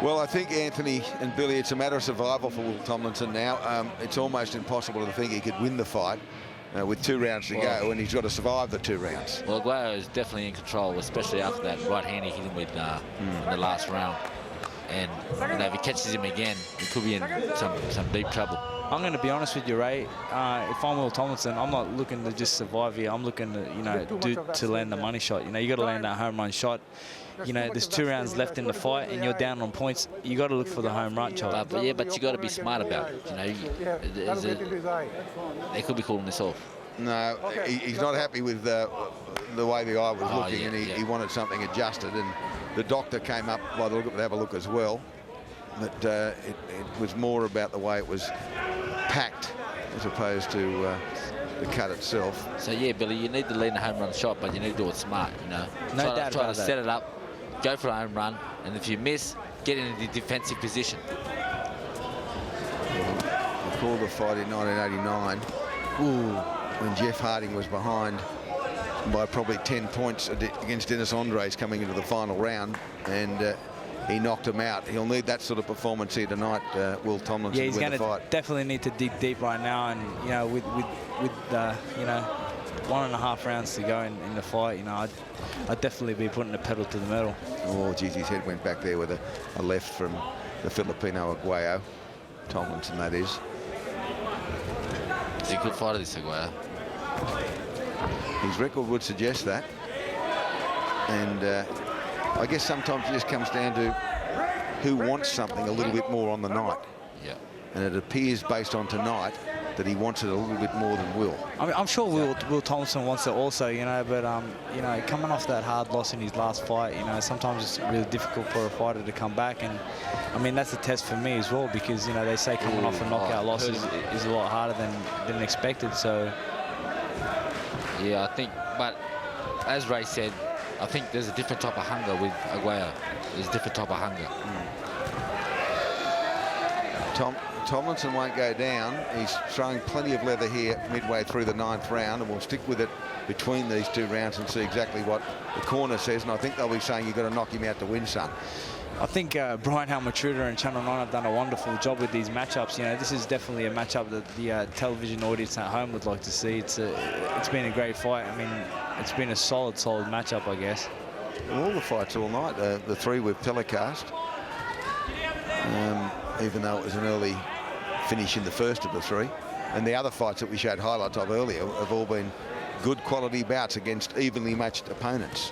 Well, I think, Anthony and Billy, it's a matter of survival for Will Tomlinson now. It's almost impossible to think he could win the fight with 2 rounds to go, and he's got to survive the 2 rounds. Well, Aguelo is definitely in control, especially after that right hand he hit him with in the last round. And if he catches him again, he could be in some deep trouble. I'm going to be honest with you, Ray. If I'm Will Tomlinson, I'm not looking to just survive here. I'm looking to, to land the money shot. You got to land that home run shot. There's 2 rounds left in the fight, and you're down on points. You got to look for the home run shot. But you got to be smart about it. They could be calling this off. No, he's not happy with the way the eye was looking, and he wanted something adjusted. And the doctor came up by the look of it to have a look as well. But it was more about the way it was packed as opposed to the cut itself. So yeah, Billy, you need to land a home run shot, but you need to do it smart. No doubt about try to that. set it up, go for a home run, and if you miss, get in the defensive position. I called the fight in 1989 when Jeff Harding was behind by probably 10 points against Dennis Andres coming into the final round, and he knocked him out. He'll need that sort of performance here tonight, Will Tomlinson. Yeah, he's going to definitely need to dig deep right now, and with 1.5 rounds to go in the fight, I'd definitely be putting the pedal to the metal. Oh, geez, his head went back there with a left from the Filipino Aguelo. Tomlinson, that is. He's a good fighter, this Aguelo. His record would suggest that, and I guess sometimes it just comes down to who wants something a little bit more on the night. Yeah. And it appears, based on tonight, that he wants it a little bit more than Will. I mean, I'm sure Will Tomlinson wants it also, but coming off that hard loss in his last fight, sometimes it's really difficult for a fighter to come back, and I mean that's a test for me as well, because they say coming off a knockout loss is a lot harder than expected. So yeah, I think, but as Ray said, I think there's a different type of hunger with Aguelo. There's a different type of hunger. Tomlinson won't go down. He's throwing plenty of leather here midway through the 9th round, and we'll stick with it between these 2 rounds and see exactly what the corner says. And I think they'll be saying you've got to knock him out to win, son. I think Brian Halmatruda and Channel 9 have done a wonderful job with these matchups. This is definitely a matchup that the television audience at home would like to see. It's been a great fight. I mean, it's been a solid matchup, I guess. All the fights all night, the 3 we've telecast, even though it was an early finish in the first of the 3. And the other fights that we showed highlights of earlier have all been good quality bouts against evenly matched opponents.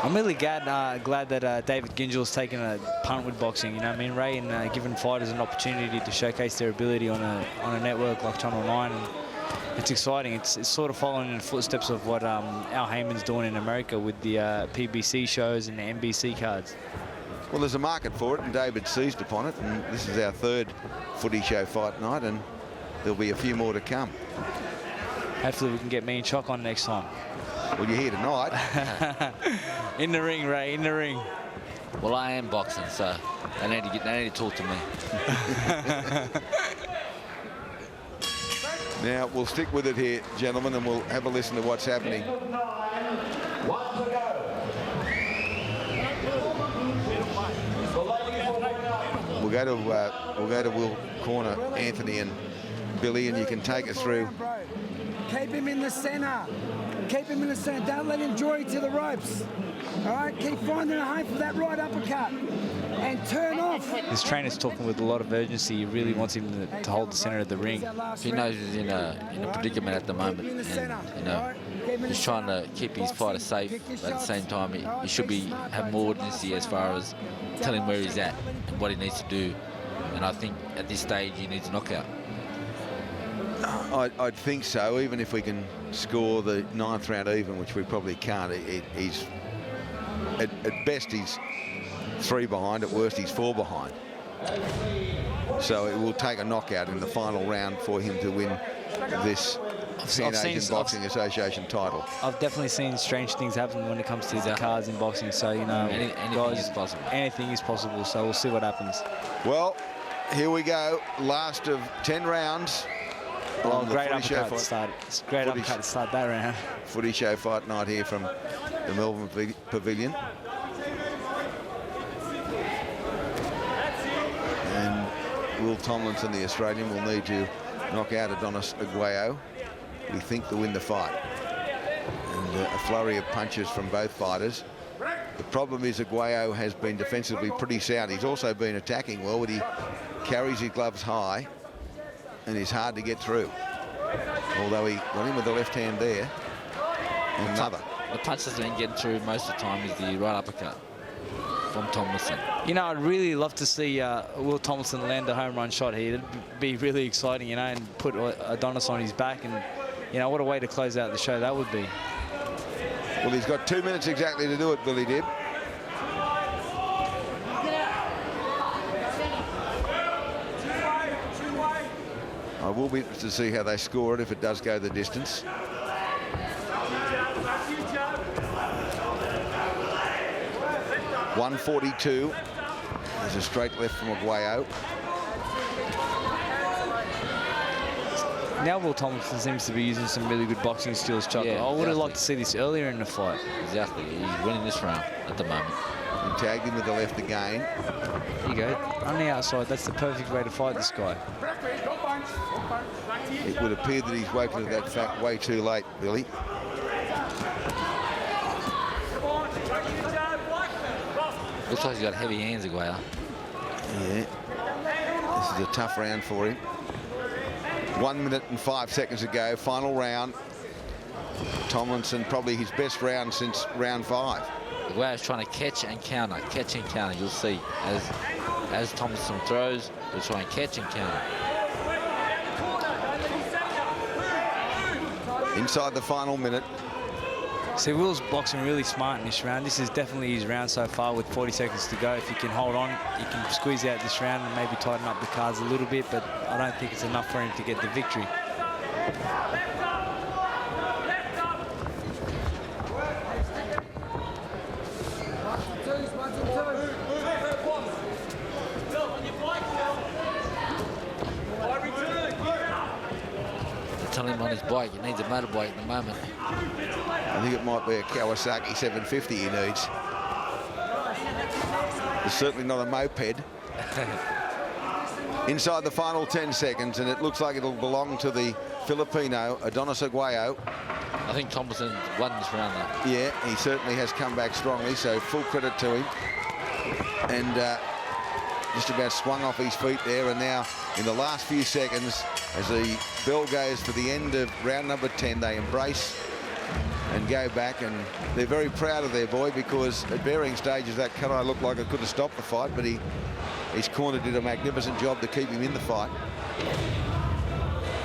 I'm really glad that David Gingell's taken a punt with boxing. I mean, Ray, and giving fighters an opportunity to showcase their ability on a network like Channel 9. And it's exciting. It's sort of following in the footsteps of what Al Heyman's doing in America with the PBC shows and the NBC cards. Well, there's a market for it, and David seized upon it, and this is our 3rd footy show fight night, and there'll be a few more to come. Hopefully we can get me and Choc on next time. Well, you're here tonight. In the ring, Ray, in the ring. Well, I am boxing, so they need to talk to me. Now, we'll stick with it here, gentlemen, and we'll have a listen to what's happening. We'll go to Will corner, Anthony and Billy, and you can take us through. Keep him in the centre. Keep him in the centre. Don't let him draw you to the ropes. All right, keep finding a home for that right uppercut. And turn off. This trainer's talking with a lot of urgency. He really wants him to hold the centre of the ring. He knows he's in a predicament at the moment, and he's trying to keep his fighter safe. But at the same time, he should have more urgency as far as telling where he's at and what he needs to do. And I think at this stage he needs a knockout. I'd think so, even if we can score the 9th round even, which we probably can't. He's at best he's 3 behind, at worst he's 4 behind. So it will take a knockout in the final round for him to win this Asian Boxing Association title. I've definitely seen strange things happen when it comes to the cards in boxing. So anything is possible. Anything is possible. So we'll see what happens. Well, here we go. Last of 10 rounds. Great uppercut to start. It's a great uppercut to start that round. Footy show fight night here from the Melbourne Pavilion. Will Tomlinson, the Australian, will need to knock out Adones Aguelo, we think, to win the fight. And a flurry of punches from both fighters. The problem is Aguelo has been defensively pretty sound. He's also been attacking well, but he carries his gloves high and is hard to get through. Although he got him with the left hand there. And another. The punch that's been getting through most of the time is the right uppercut from Tomlinson. You know, I'd really love to see Will Tomlinson land a home run shot here. It'd be really exciting, you know, and put Adones on his back. And, you know, what a way to close out the show that would be. Well, he's got 2 minutes exactly to do it, Billy Dibb. I will be interested to see how they score it if it does go the distance. .142. There's a straight left from Aguelo. Now Will Tomlinson seems to be using some really good boxing skills, Chuck. Yeah, I would have exactly. liked to see this earlier in the fight. Exactly. He's winning this round at the moment. He tagged him with the left again. There you go. On the outside, that's the perfect way to fight this guy. It would appear that he's woken to that fact way too late, Billy. Looks like he's got heavy hands, Aguelo. Yeah. This is a tough round for him. 1 minute and 5 seconds to go. Final round. Tomlinson, probably his best round since round 5. Aguelo's trying to catch and counter, catch and counter. You'll see as Tomlinson throws, he'll try and catch and counter. Inside the final minute. See, Will's boxing really smart in this round. This is definitely his round so far with 40 seconds to go. If he can hold on, he can squeeze out this round and maybe tighten up the cards a little bit, but I don't think it's enough for him to get the victory. Tell him on his bike, he needs a motorbike at the moment. I think it might be a Kawasaki 750 he needs. It's certainly not a moped. Inside the final 10 seconds, and it looks like it'll belong to the Filipino, Adones Aguelo. I think Tomlinson won this round though. Yeah, he certainly has come back strongly, so full credit to him. And just about swung off his feet there, and now in the last few seconds, as the bell goes for the end of round number 10, they embrace and go back, and they're very proud of their boy, because at varying stages that cut eye looked like it could have stopped the fight, but his corner did a magnificent job to keep him in the fight.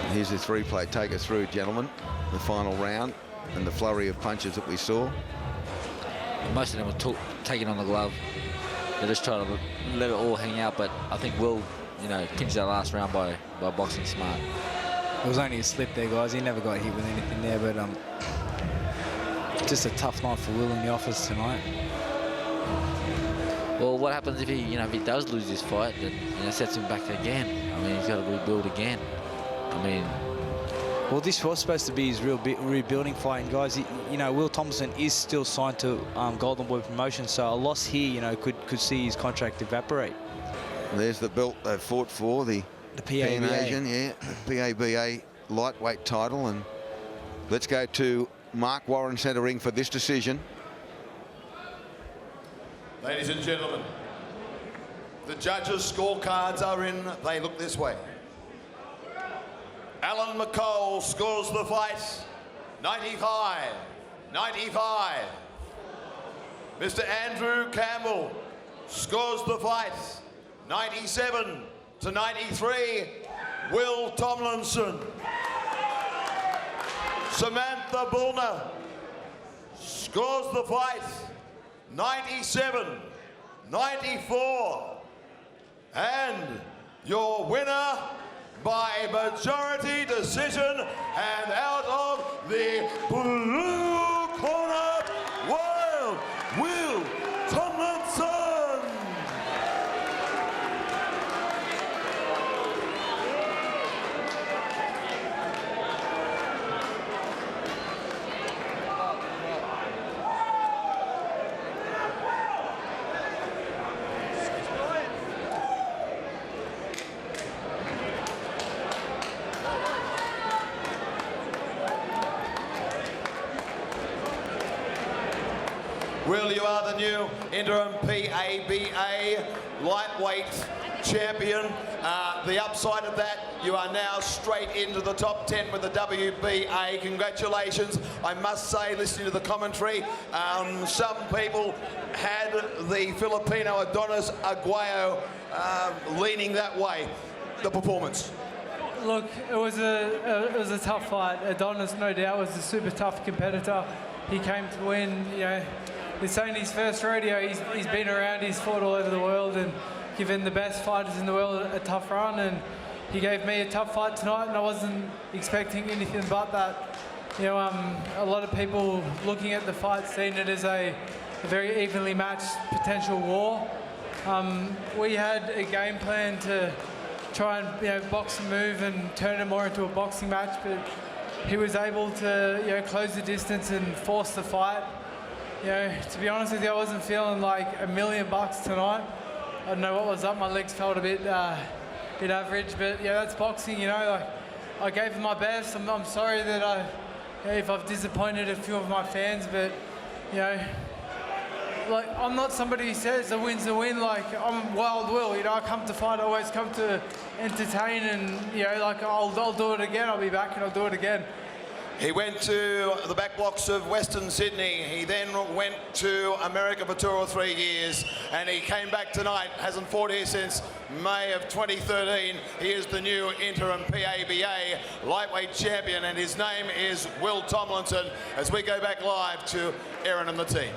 And here's his replay. Take us through, gentlemen, the final round and the flurry of punches that we saw. Most of them were taking on the glove. They're just trying to let it all hang out, but I think Will, you know, finished that last round by boxing smart. It was only a slip there, guys. He never got hit with anything there, but just a tough night for Will in the office tonight. Well, what happens if he does lose this fight? Then sets him back again. I mean, he's got to rebuild again. I mean, well, this was supposed to be his real rebuilding fight, and guys, Will Tomlinson is still signed to Golden Boy Promotions, so a loss here, could see his contract evaporate. There's the belt they fought for, the PABA. Pan Asian, yeah, the PABA lightweight title. And let's go to Mark Warren centre ring for this decision. Ladies and gentlemen, the judges' scorecards are in. They look this way. Alan McCall scores the fight 95-95. Mr. Andrew Campbell scores the fight 97-93. Will Tomlinson. Samantha Bullner scores the fight 97-94. And your winner by majority decision, and out of the blue corner, Will Tomlinson. Will, you are the new interim PABA lightweight champion. The upside of that, you are now straight into the top 10 with the WBA. Congratulations. I must say, listening to the commentary, some people had the Filipino Adones Aguelo leaning that way. The performance. Look, it was a tough fight. Adonis, no doubt, was a super tough competitor. He came to win. You know, this ain't his first rodeo. He's been around. He's fought all over the world and given the best fighters in the world a tough run. And he gave me a tough fight tonight, and I wasn't expecting anything but that. You know, a lot of people looking at the fight seen it as a very evenly matched potential war. We had a game plan to try and box and move and turn it more into a boxing match, but he was able to close the distance and force the fight. To be honest with you, I wasn't feeling like $1 million tonight. I don't know what was up. My legs felt a bit average, but that's boxing. Like, I gave it my best. I'm sorry that if I've disappointed a few of my fans, but like, I'm not somebody who says a win's a win. Like, I'm Wild Will. I come to fight. I always come to entertain, and like I'll do it again. I'll be back and I'll do it again. He went to the back blocks of Western Sydney. He then went to America for 2 or 3 years, and he came back tonight. Hasn't fought here since May of 2013. He is the new interim PABA lightweight champion, and his name is Will Tomlinson. As we go back live to Aaron and the team.